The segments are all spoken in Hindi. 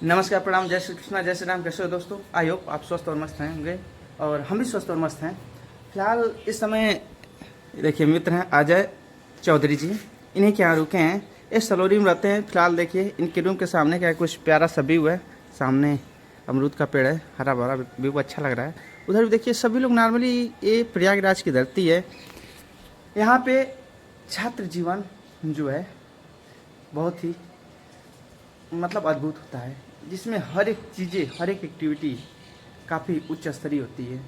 नमस्कार, प्रणाम, जय श्री कृष्णा, जय श्री राम। कैसे हो दोस्तों? आई होप आप स्वस्थ और मस्त हैं होंगे और हम भी स्वस्थ और मस्त हैं। फिलहाल इस समय देखिए मित्र हैं अजय चौधरी जी, इन्हीं के यहाँ रुके हैं। इस सलोरी में रहते हैं। फिलहाल देखिए इनके रूम के सामने क्या कुछ प्यारा सा व्यू है। सामने अमरूद का पेड़ है, हरा भरा व्यू अच्छा लग रहा है। उधर भी देखिए सभी लोग नॉर्मली, ये प्रयागराज की धरती है। यहाँ पे छात्र जीवन जो है बहुत ही मतलब अद्भुत होता है, जिसमें हर एक चीज़ें, हर एक एक्टिविटी काफ़ी उच्च स्तरीय होती है।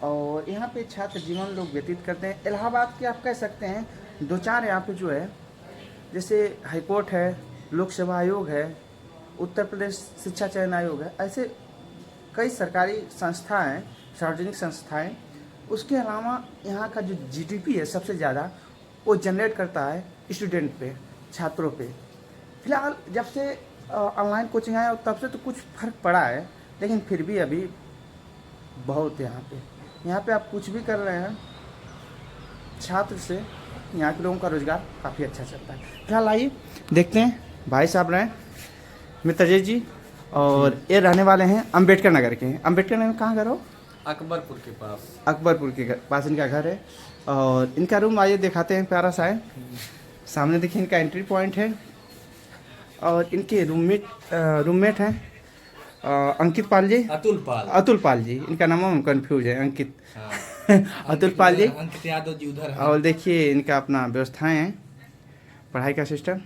और यहाँ पे छात्र जीवन लोग व्यतीत करते हैं। इलाहाबाद के आप कह सकते हैं दो चार यहाँ पे जो है, जैसे हाईकोर्ट है, लोक सेवा आयोग है, उत्तर प्रदेश शिक्षा चयन आयोग है, ऐसे कई सरकारी संस्थाएं, सार्वजनिक संस्थाएं। उसके अलावा यहाँ का जो जीडीपी है सबसे ज़्यादा वो जनरेट करता है स्टूडेंट पे, छात्रों पे। फिलहाल जब से ऑनलाइन कोचिंग आया तब से तो कुछ फ़र्क पड़ा है, लेकिन फिर भी अभी बहुत है यहाँ पे आप कुछ भी कर रहे हैं छात्र से, यहाँ के लोगों का रोज़गार काफ़ी अच्छा चलता है। फिलहाल आइए देखते हैं, भाई साहब रहे मित्र जी और ये रहने वाले हैं अम्बेडकर नगर के। अम्बेडकर नगर में कहाँ घर हो? अकबरपुर के पास। अकबरपुर के पास इनका घर है। और इनका रूम आइए दिखाते हैं, प्यारा सा है। सामने देखिए इनका एंट्री पॉइंट है। और इनके रूममेट हैं अंकित पाल जी, अतुल पाल जी, इनका नाम हम कंफ्यूज है, अंकित। हाँ। अतुल पाल जी, अंकित यादव जी उधर। और देखिए इनका अपना व्यवस्थाएं हैं, पढ़ाई का सिस्टम।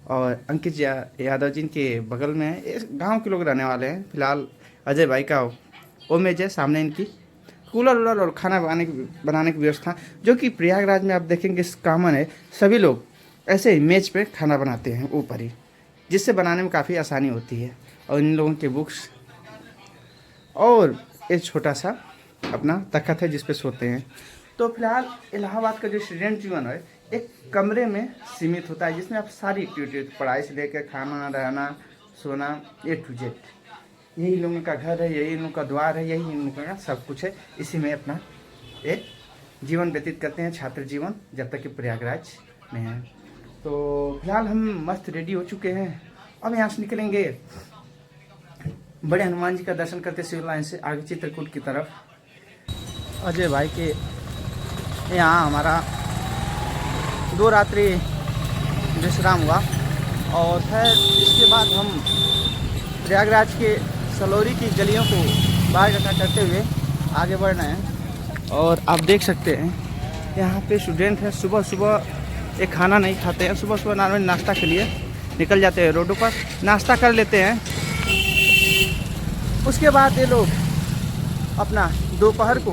और अंकित यादव जी इनके बगल में है। गांव के लोग रहने वाले हैं। फिलहाल अजय भाई का वो मेज है, सामने इनकी कूलर वूलर और खाना बनाने की व्यवस्था, जो कि प्रयागराज में आप देखेंगे कॉमन है। सभी लोग ऐसे ही मेज पे खाना बनाते हैं ऊपर ही, जिससे बनाने में काफ़ी आसानी होती है। और इन लोगों के बुक्स और एक छोटा सा अपना तख्त है जिस पे सोते हैं। तो फिलहाल इलाहाबाद का जो स्टूडेंट जीवन है एक कमरे में सीमित होता है, जिसमें आप सारी एक्टिविटी, पढ़ाई से लेकर खाना, रहना, सोना, A to Z, यही लोगों का घर है, यही इन लोगों का द्वार है, यही इन लोगों का सब कुछ है। इसी में अपना एक जीवन व्यतीत करते हैं, छात्र जीवन, जब तक कि प्रयागराज में है। तो फिलहाल हम मस्त रेडी हो चुके हैं। अब यहाँ से निकलेंगे बड़े हनुमान जी का दर्शन करते सिविल लाइन से आगे चित्रकूट की तरफ। अजय भाई के यहाँ हमारा 2 रात्रि विश्राम हुआ और फिर इसके बाद हम प्रयागराज के सलोरी की गलियों को बाहर इकट्ठा करते हुए आगे बढ़ रहे हैं। और आप देख सकते हैं यहाँ पे स्टूडेंट हैं, सुबह सुबह ये खाना नहीं खाते हैं। सुबह सुबह नॉर्मल नाश्ता के लिए निकल जाते हैं, रोडों पर नाश्ता कर लेते हैं। उसके बाद ये लोग अपना दोपहर को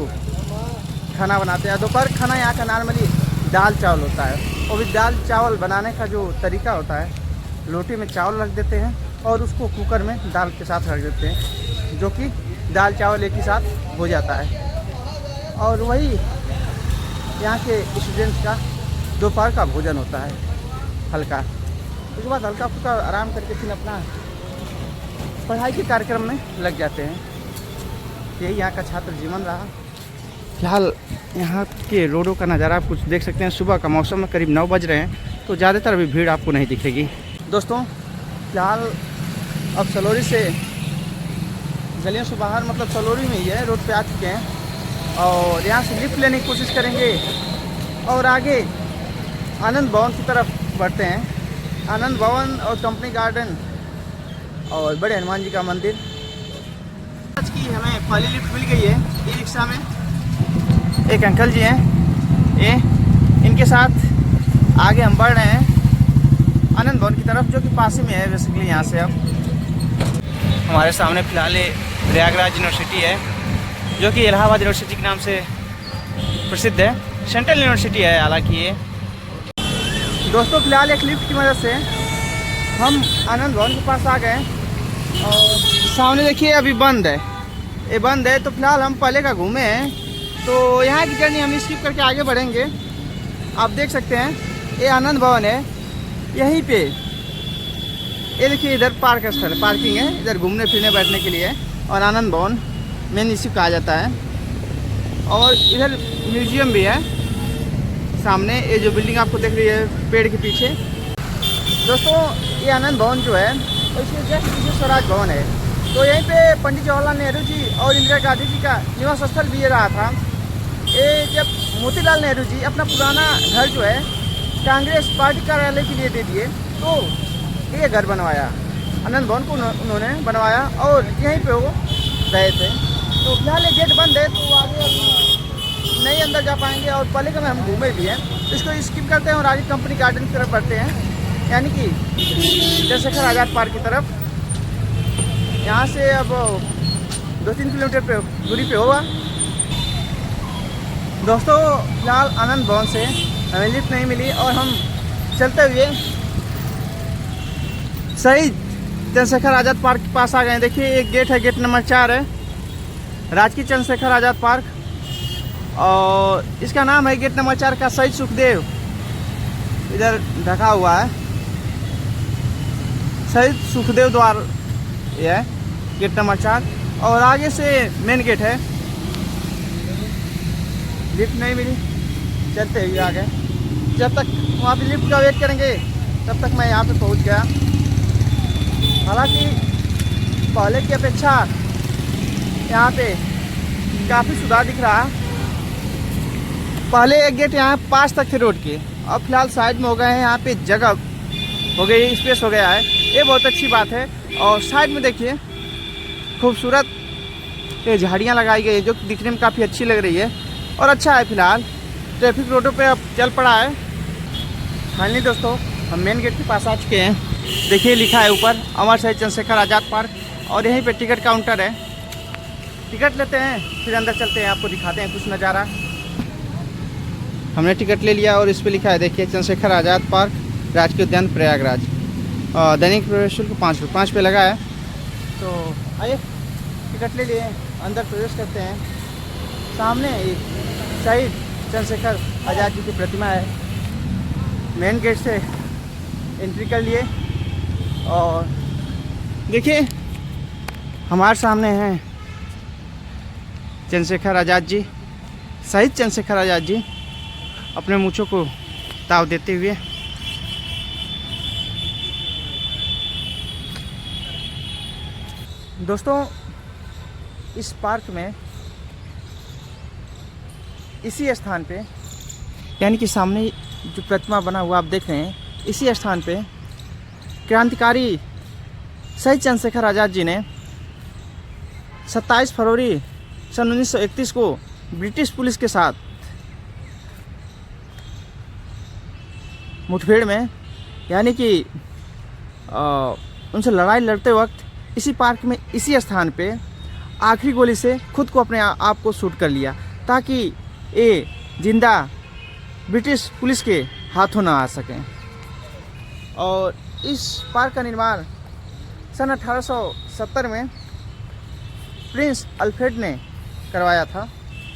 खाना बनाते हैं। दोपहर खाना यहाँ का नॉर्मली दाल चावल होता है। और भी दाल चावल बनाने का जो तरीका होता है, लोटे में चावल रख देते हैं और उसको कुकर में दाल के साथ रख देते हैं, जो कि दाल चावल एक ही साथ हो जाता है। और वही यहाँ के स्टूडेंट्स का दोपहर का भोजन होता है हल्का। उसके बाद हल्का फुल्का आराम करके फिर अपना पढ़ाई के कार्यक्रम में लग जाते हैं। यही यहाँ का छात्र जीवन रहा। फिलहाल यहाँ के रोडों का नज़ारा आप कुछ देख सकते हैं। सुबह का मौसम में करीब 9 बज रहे हैं, तो ज़्यादातर अभी भीड़ आपको नहीं दिखेगी। दोस्तों फिलहाल अब सलोरी से गलियों से बाहर, मतलब सलोरी में ही है, रोड पे आ चुके हैं। और यहाँ से लिफ्ट लेने की कोशिश करेंगे और आगे आनंद भवन की तरफ बढ़ते हैं। आनंद भवन और कंपनी गार्डन और बड़े हनुमान जी का मंदिर। आज की हमें पहली लिफ्ट मिल गई है ई रिक्शा में। एक अंकल जी हैं, ये इनके साथ आगे हम बढ़ रहे हैं आनंद भवन की तरफ, जो कि पास ही में है बेसिकली यहाँ से। अब हमारे सामने फिलहाल प्रयागराज यूनिवर्सिटी है, जो कि इलाहाबाद यूनिवर्सिटी के नाम से प्रसिद्ध है। सेंट्रल यूनिवर्सिटी है हालांकि ये। दोस्तों फिलहाल एक लिफ्ट की मदद से हम आनंद भवन के पास आ गए और सामने देखिए अभी बंद है, ये बंद है। तो फिलहाल हम पहले का घूमे हैं, तो यहाँ की जर्नी हम स्किप करके आगे बढ़ेंगे। आप देख सकते हैं ये आनंद भवन है, यहीं पे ये देखिए इधर पार्क स्थल है, पार्किंग है इधर घूमने फिरने बैठने के लिए। और आनंद भवन मेन इसी कहा जाता है। और इधर म्यूजियम भी है सामने, ये जो बिल्डिंग आपको दिख रही है पेड़ के पीछे। दोस्तों ये आनंद भवन जो है और इसके जस्ट पीछे स्वराज भवन है। तो यहीं पे पंडित जवाहरलाल नेहरू जी और इंदिरा गांधी जी का निवास स्थल भी ये रहा था। ये जब मोतीलाल नेहरू जी अपना पुराना घर जो है कांग्रेस पार्टी कार्यालय के लिए दे दिए, तो ये घर बनवाया, आनंद भवन को उन्होंने बनवाया और यहीं पे वो रहे थे। तो फिलहाल ये गेट बंद है, तो आगे अभी नहीं अंदर जा पाएंगे और पहले का में हम घूमे भी हैं, तो इसको स्किप करते हैं और आगे कंपनी गार्डन की तरफ बढ़ते हैं, यानी कि चंद्रशेखर आज़ाद पार्क की तरफ। यहाँ से अब 2-3 किलोमीटर पे दूरी पे होगा। दोस्तों फिलहाल आनंद भवन से हमें लिफ्ट नहीं मिली और हम चलते हुए शहीद चंद्रशेखर आज़ाद पार्क के पास आ गए। देखिए एक गेट है, गेट नंबर 4 है, राजकीय चंद्रशेखर आज़ाद पार्क, और इसका नाम है गेट नंबर 4 का शहीद सुखदेव। इधर ढका हुआ है शहीद सुखदेव द्वार, ये है गेट नंबर 4, और आगे से मेन गेट है। लिफ्ट नहीं मिली, चलते हुए आगे। जब तक वहाँ पे लिफ्ट का वेट करेंगे तब तक मैं यहाँ पे पहुँच गया। हालांकि पहले की अपेक्षा यहाँ पे काफ़ी सुधार दिख रहा है। पहले एक गेट यहाँ पास तक थे रोड के, अब फिलहाल साइड में हो गए हैं। यहाँ पे जगह हो गई, स्पेस हो गया है, ये बहुत अच्छी बात है। और साइड में देखिए खूबसूरत ये झाड़ियाँ लगाई गई है जो दिखने में काफ़ी अच्छी लग रही है और अच्छा है। फिलहाल ट्रैफिक रोडों पे अब चल पड़ा है। फाइनली दोस्तों हम मेन गेट के पास आ चुके हैं। देखिए लिखा है ऊपर अमर शहीद चंद्रशेखर आज़ाद पार्क, और यहीं पे टिकट काउंटर है। टिकट लेते हैं फिर अंदर चलते हैं, आपको दिखाते हैं कुछ नज़ारा। हमने टिकट ले लिया और इस पर लिखा है देखिए चंद्रशेखर आज़ाद पार्क, राजकीय उद्यान प्रयागराज। दैनिक प्रवेश शुल्क 5 रुपये लगा है। तो आइए टिकट ले लिए, अंदर प्रवेश करते हैं। सामने एक शहीद चंद्रशेखर आज़ाद जी की प्रतिमा है। मेन गेट से एंट्री कर लिए और देखिए हमारे सामने हैं चंद्रशेखर आज़ाद जी, शहीद चंद्रशेखर आज़ाद जी अपने मूँछों को ताव देते हुए। दोस्तों इस पार्क में इसी स्थान पे, यानी कि सामने जो प्रतिमा बना हुआ आप देख रहे हैं, इसी स्थान पे क्रांतिकारी शहीद चंद्रशेखर आज़ाद जी ने 27 फरवरी सन 1931 को ब्रिटिश पुलिस के साथ मुठभेड़ में, यानी कि उनसे लड़ाई लड़ते वक्त इसी पार्क में इसी स्थान पे आखिरी गोली से खुद को अपने आप को शूट कर लिया, ताकि ये जिंदा ब्रिटिश पुलिस के हाथों ना आ सकें। और इस पार्क का निर्माण सन 1870 में प्रिंस अल्फ्रेड ने करवाया था।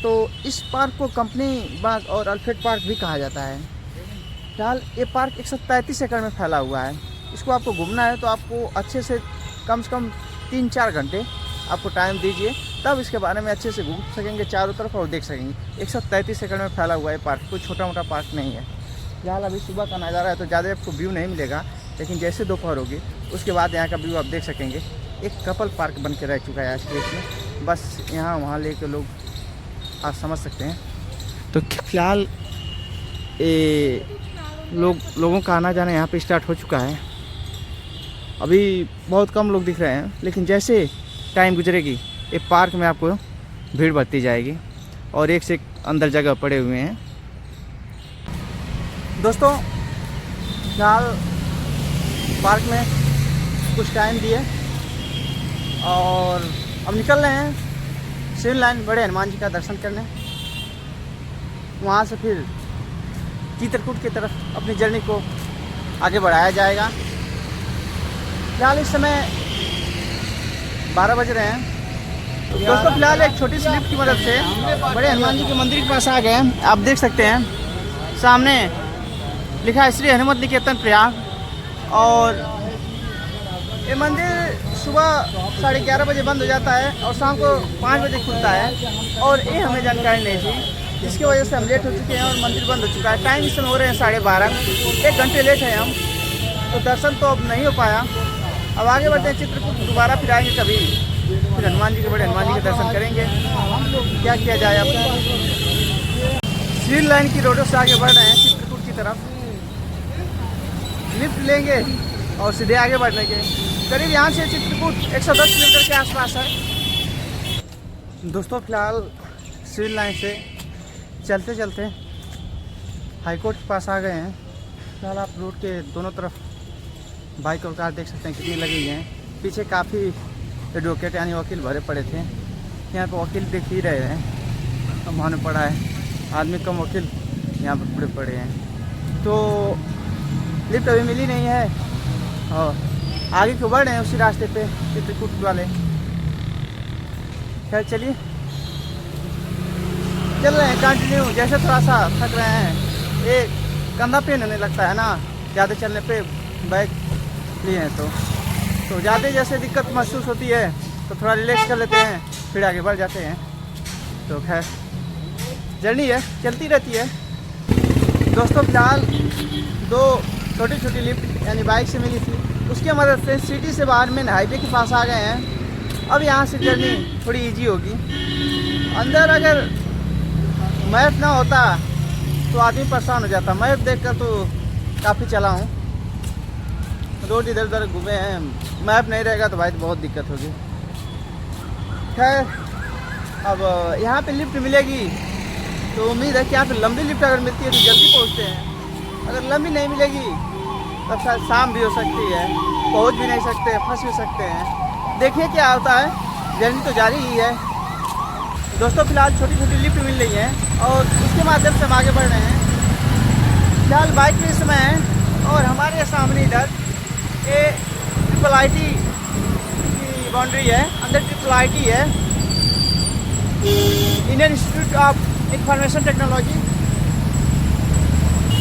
तो इस पार्क को कंपनी बाग और अल्फ्रेड पार्क भी कहा जाता है। फिलहाल ये पार्क 133 एकड़ में फैला हुआ है। इसको आपको घूमना है तो आपको अच्छे से कम 3-4 घंटे आपको टाइम दीजिए, तब इसके बारे में अच्छे से घूम सकेंगे चारों तरफ और देख सकेंगे। 133 एकड़ में फैला हुआ है पार्क, कोई छोटा मोटा पार्क नहीं है। फिलहाल अभी सुबह का नज़ारा है तो ज़्यादा आपको व्यू नहीं मिलेगा, लेकिन जैसे दोपहर होगी उसके बाद यहाँ का व्यू आप देख सकेंगे। एक कपल पार्क बन के रह चुका है आज के डेट में, बस यहाँ वहाँ ले कर लोग आप समझ सकते हैं। तो फिलहाल लोगों का आना जाना यहाँ पे स्टार्ट हो चुका है। अभी बहुत कम लोग दिख रहे हैं, लेकिन जैसे टाइम गुजरेगी ये पार्क में आपको भीड़ बढ़ती जाएगी और एक से एक अंदर जगह पड़े हुए हैं। दोस्तों फिलहाल पार्क में कुछ टाइम दिए और अब निकल रहे हैं सिविल लाइन बड़े हनुमान जी का दर्शन करने। वहाँ से फिर चित्रकूट की तरफ अपनी जर्नी को आगे बढ़ाया जाएगा। फिलहाल इस समय 12 बज रहे हैं। दोस्तों फिलहाल एक छोटी सी लिफ्ट की मदद से बड़े हनुमान जी के मंदिर के पास आ गए हैं। आप देख सकते हैं सामने लिखा है श्री हनुमत निकेतन प्रयाग, और ये मंदिर सुबह 11:30 बजे बंद हो जाता है और शाम को 5 बजे खुलता है। और ये हमें जानकारी नहीं थी, जिसकी वजह से हम लेट हो चुके हैं और मंदिर बंद हो चुका है। टाइम इस समय हो रहे हैं 12:30, 1 घंटे लेट है हम, तो दर्शन तो अब नहीं हो पाया। अब आगे बढ़ते हैं चित्रकूट, दोबारा फिर आएंगे कभी, फिर हनुमान जी के बड़े हनुमान जी के दर्शन करेंगे। क्या किया जाए अब, सिविल लाइन की रोडों से आगे बढ़ रहे हैं चित्रकूट की तरफ। लिफ्ट लेंगे और सीधे आगे बढ़ने के करीब यहाँ से चित्रकूट 110 किलोमीटर के आसपास है। दोस्तों फिलहाल सिविल लाइन से चलते चलते हाईकोर्ट के पास आ गए हैं। फिलहाल आप रोड के दोनों तरफ बाइक और कार देख सकते हैं कितनी लगी हैं। पीछे काफ़ी एडवोकेट यानी वकील भरे पड़े थे। यहाँ पर वकील देख ही रहे हैं, अब वहाँ पड़ा है आदमी कम, वकील यहाँ पर पूरे पड़े हैं। तो लिफ्ट अभी मिली नहीं है और आगे क्यों बढ़ रहे हैं उसी रास्ते पे चित्रकूट वाले। खैर चलिए चल रहे हैं कंटिन्यू। जैसे थोड़ा सा थक रहे हैं, एक कंधा पेन होने लगता है ना ज़्यादा चलने पे, बैग लिए हैं तो ज़्यादा जैसे दिक्कत महसूस होती है तो थोड़ा रिलैक्स कर लेते हैं, फिर आगे बढ़ जाते हैं। तो खैर जर्नी है, चलती रहती है। दोस्तों फिलहाल 2 छोटी छोटी लिफ्ट यानी बाइक से मिली थी, उसकी मदद से सिटी से बाहर मेन हाईवे के पास आ गए हैं। अब यहाँ से जर्नी थोड़ी इजी होगी। अंदर अगर मैप ना होता तो आदमी परेशान हो जाता। मैप देखकर तो काफ़ी चला हूँ, रोड इधर उधर घूमे हैं। मैप नहीं रहेगा तो भाई बहुत दिक्कत होगी। खैर अब यहाँ पे लिफ्ट मिलेगी तो उम्मीद है कि यहाँ पे लंबी लिफ्ट अगर मिलती है तो जल्दी पहुँचते हैं। अगर लंबी नहीं मिलेगी तब शायद शाम भी हो सकती है, पहुँच भी नहीं सकते, फंस भी सकते हैं। देखिए क्या होता है, जर्नी तो जारी ही है। दोस्तों फिलहाल छोटी छोटी लिफ्ट मिल रही है और उसके माध्यम से हम आगे बढ़ रहे हैं। फिलहाल बाइक पे इस समय है और हमारे सामने इधर ये IIT की बाउंड्री है, अंदर IIT है, Indian institute of information technology,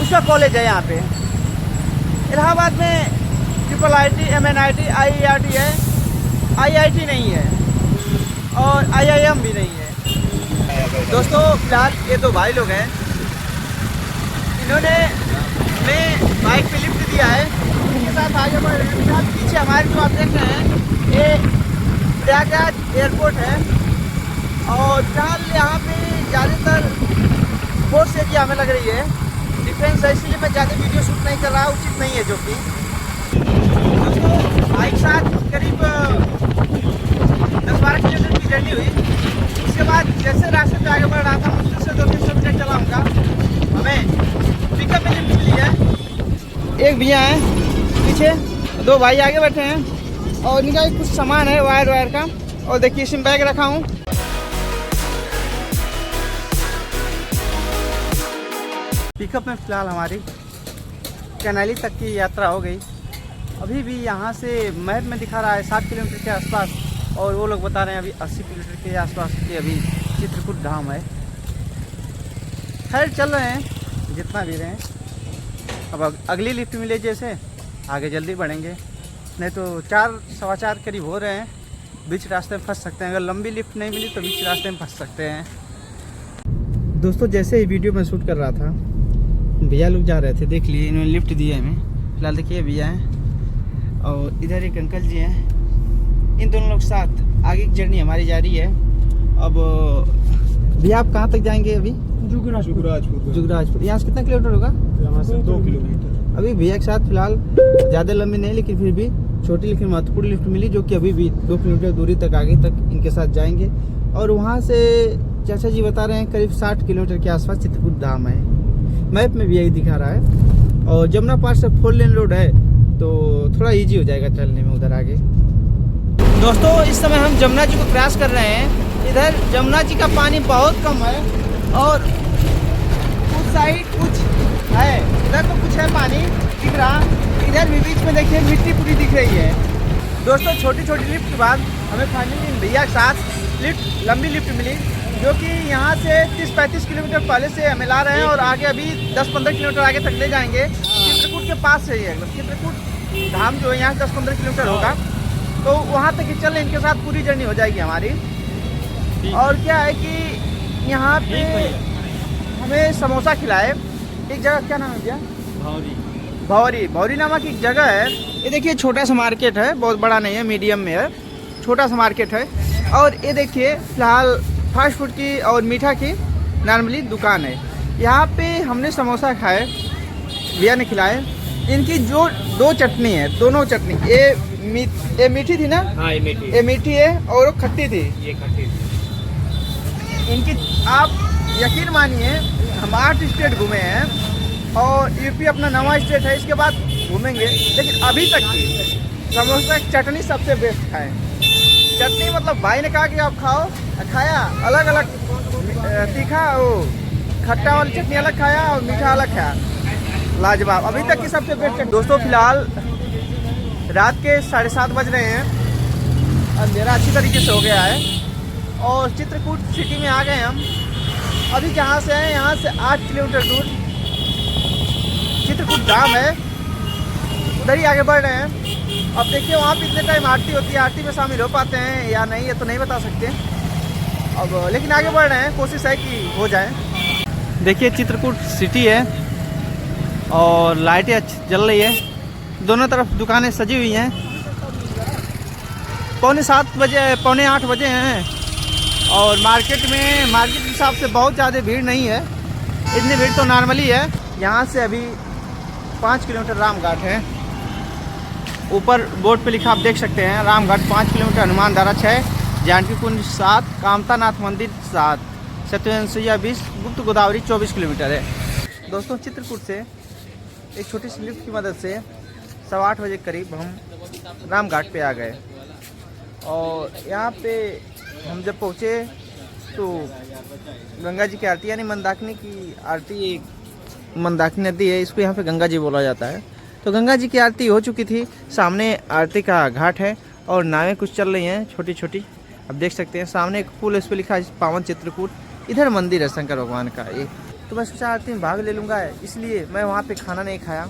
उसका कॉलेज है यहाँ पे। इलाहाबाद में IIT, MNIT, IIT है, IIT नहीं है और IIM भी नहीं है। दोस्तों फिलहाल ये 2 भाई लोग हैं, इन्होंने हमें बाइक पे लिफ्ट दिया है, उनके साथ आगे बढ़ रहे हैं। फिलहाल पीछे हमारे जो आप देख रहे हैं ये प्रयागराज एयरपोर्ट है और फिलहाल यहाँ पे ज़्यादातर फोर्स एरिया हमें लग रही है, डिफेंस है, इसलिए मैं ज़्यादा वीडियो शूट नहीं कर रहा, उचित नहीं है जो कि। दोस्तों बाइक साथ करीब 10-12 किलोमीटर की जर्नी हुई। उसके बाद जैसे रास्ते पे आगे बढ़ रहा था, मुश्किल से 200-300 मीटर चलाऊँगा, हमें पिकअप में लिफ्ट मिली है। एक भैया है पीछे, 2 भाई आगे बैठे हैं और इनका कुछ सामान है वायर का, और देखिए इसमें बैग रखा हूँ। पिकअप में फ़िलहाल हमारी कैनाली तक की यात्रा हो गई। अभी भी यहाँ से मैप में दिखा रहा है 60 किलोमीटर के आसपास और वो लोग बता रहे हैं अभी 80 किलोमीटर के आसपास की अभी चित्रकूट धाम है। खैर चल रहे हैं जितना भी रहे। अब अगली लिफ्ट मिले जैसे आगे जल्दी बढ़ेंगे, नहीं तो 4-4:15 करीब हो रहे हैं, बीच रास्ते में फंस सकते हैं। अगर लंबी लिफ्ट नहीं मिली तो बीच रास्ते में फंस सकते हैं। दोस्तों जैसे ही वीडियो में शूट कर रहा था भैया लोग जा रहे थे, देख लिए इन्होंने लिफ्ट दी है हमें। फिलहाल देखिए भैया हैं और इधर एक अंकल जी हैं, इन दोनों लोग साथ आगे की जर्नी हमारी जारी है। अब भैया आप कहाँ तक जाएंगे अभी? जुगराजपुर। यहाँ से कितना किलोमीटर होगा? यहाँ से 2 किलोमीटर। अभी भैया के साथ फिलहाल ज़्यादा लंबी नहीं, लेकिन फिर भी छोटी लेकिन महत्वपूर्ण लिफ्ट मिली, जो कि अभी भी 2 किलोमीटर दूरी तक आगे तक इनके साथ जाएंगे। और वहाँ से चाचा जी बता रहे हैं करीब 60 किलोमीटर के आसपास चित्रकूट धाम है। मैप में भी यही दिखा रहा है। और जमुना पार से 4 लेन रोड है तो थोड़ा इजी हो जाएगा चलने में उधर आगे। दोस्तों इस समय हम जमुना जी को क्रॉस कर रहे हैं। इधर जमुना जी का पानी बहुत कम है और उस साइड कुछ है, इधर तो कुछ है पानी दिख रहा, इधर भी बीच में देखिए मिट्टी पूरी दिख रही है। दोस्तों छोटी छोटी लिफ्ट के बाद हमें फाइनली भैया के साथ लंबी लिफ्ट मिली, जो कि यहाँ से 30-35 किलोमीटर पहले से हमें ला रहे हैं और आगे अभी 10-15 किलोमीटर आगे तक ले जाएंगे। चित्रकूट के पास से ही है, चित्रकूट धाम जो है यहाँ से 10-15 किलोमीटर होगा, तो वहाँ तक ही चल इनके साथ पूरी जर्नी हो जाएगी हमारी। और क्या है कि यहाँ पे हमें समोसा खिलाए, एक जगह क्या नाम है भैया? भौरी भौरी नामक एक जगह है। ये देखिए छोटा सा मार्केट है, बहुत बड़ा नहीं है, मीडियम में है, छोटा सा मार्केट है। और ये देखिए फिलहाल फास्ट फूड की और मीठा की नॉर्मली दुकान है। यहाँ पे हमने समोसा खाए, भैया ने खिलाए। इनकी जो दो चटनी है, दोनों चटनी, ये मीठी थी ना? हाँ ये ये मीठी है और वो खट्टी थी। ये खट्टी थी। इनकी आप यकीन मानिए, हम 8 स्टेट घूमे हैं और यूपी अपना नवा स्टेट है, इसके बाद घूमेंगे, लेकिन अभी तक की समोसा की चटनी सबसे बेस्ट खाए। चटनी मतलब भाई ने कहा कि आप खाओ, खाया अलग अलग, तीखा वो खट्टा वाली चटनी अलग खाया और मीठा अलग खाया, लाजवाब, अभी तक की सबसे बेस्ट। दोस्तों फिलहाल रात के 7:30 बज रहे हैं, अंधेरा अच्छी तरीके से हो गया है और चित्रकूट सिटी में आ गए हम। अभी जहाँ से हैं यहाँ से 8 किलोमीटर दूर चित्रकूट धाम है, उधर ही आगे बढ़ रहे हैं। अब देखिए वहाँ पे इतने टाइम आरती होती है, आरती में शामिल हो पाते हैं या नहीं, ये तो नहीं बता सकते अब, लेकिन आगे बढ़ रहे हैं, कोशिश है कि हो जाए। देखिए चित्रकूट सिटी है और लाइटें अच्छी जल रही है, दोनों तरफ दुकानें सजी हुई हैं। 7:15 बजे, 7:45 बजे हैं और मार्केट के हिसाब से बहुत ज़्यादा भीड़ नहीं है, इतनी भीड़ तो नॉर्मली है। यहाँ से अभी 5 किलोमीटर रामघाट है, ऊपर बोर्ड पे लिखा आप देख सकते हैं, रामघाट 5 किलोमीटर, हनुमान धारा 6, जानकी कुंज 7, कामतानाथ मंदिर 7, सत्यवंशिया 20, गुप्त गोदावरी 24 किलोमीटर है। दोस्तों चित्रकूट से एक छोटी सी लिफ्ट की मदद से 8:15 बजे करीब हम रामघाट पे आ गए और यहाँ पे हम जब पहुँचे तो गंगा जी की आरती, यानी मंदाकिनी की आरती, मंदाकिनी नदी है, इसको यहाँ पे गंगा जी बोला जाता है। तो गंगा जी की आरती हो चुकी थी, सामने आरती का घाट है और नावें कुछ चल रही हैं छोटी छोटी, आप देख सकते हैं। सामने एक पुल, इस पर लिखा है पावन चित्रकूट, इधर मंदिर है शंकर भगवान का ये। तो मैं सोचा आरती में भाग ले लूँगा, इसलिए मैं वहाँ पे खाना नहीं खाया।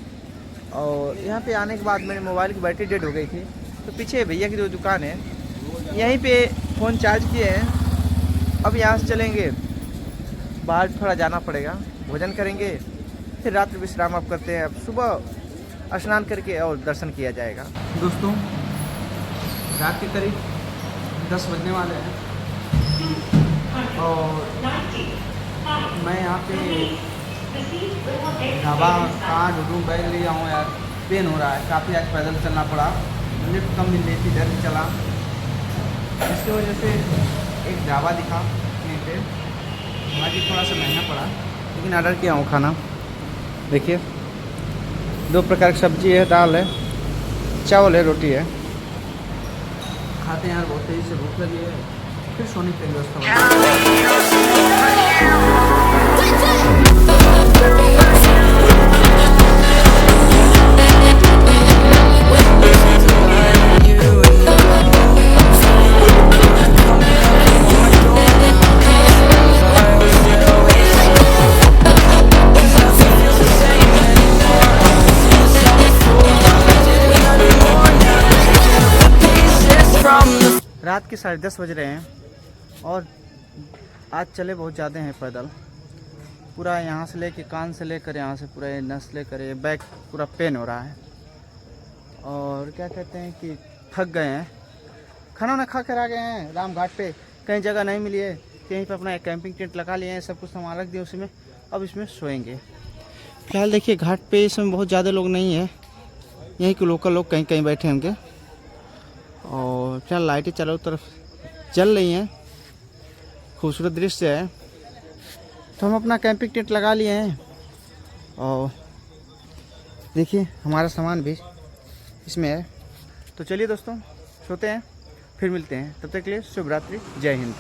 और यहाँ पे आने के बाद मेरे मोबाइल की बैटरी डेड हो गई थी, तो पीछे भैया की जो दुकान है यहीं पे फ़ोन चार्ज किए हैं। अब यहाँ से चलेंगे, बाहर थोड़ा जाना पड़ेगा, भोजन करेंगे, फिर रात्रि विश्राम आप करते हैं। अब सुबह स्नान करके और दर्शन किया जाएगा। दोस्तों रात के करीब 10 बजने वाले हैं और मैं यहाँ पे ढाबा कहाँ ढूंढूँ, बैग ले जाऊँ यार, पेन हो रहा है, काफ़ी आज पैदल चलना पड़ा, लिफ्ट कम मिल रही थी, इधर भी चला, इसकी वजह से एक ढाबा दिखा यहीं पे, बाकी थोड़ा सा महंगा पड़ा, लेकिन ऑर्डर किया हूँ खाना। देखिए 2 प्रकार की सब्जी है, दाल है, चावल है, रोटी है, खाते हैं यार, बहुत तेज़ी से भूख लगी है, फिर सोने की व्यवस्था। रात के 10:30 बज रहे हैं और आज चले बहुत ज़्यादा हैं पैदल, पूरा यहाँ से लेके कान से लेकर यहाँ से पूरा ये नस लेकर ये बैक पूरा पेन हो रहा है और क्या कहते हैं कि थक गए हैं। खाना वाना खा कर आ गए हैं रामघाट पे, कहीं जगह नहीं मिली है, कहीं पे अपना एक कैंपिंग टेंट लगा लिए हैं, सब कुछ सामान रख दिया उसमें, अब इसमें सोएंगे। फिलहाल देखिए घाट पे इस समय बहुत ज़्यादा लोग नहीं है, यहीं के लोकल लोग कहीं कहीं बैठे होंगे और फिलहाल लाइटें चारों तरफ जल रही हैं, खूबसूरत दृश्य है। तो हम अपना कैंपिंग टेंट लगा लिए हैं और देखिए हमारा सामान भी इसमें है। तो चलिए दोस्तों सोते हैं, फिर मिलते हैं, तब तक के लिए शुभ रात्रि, जय हिंद।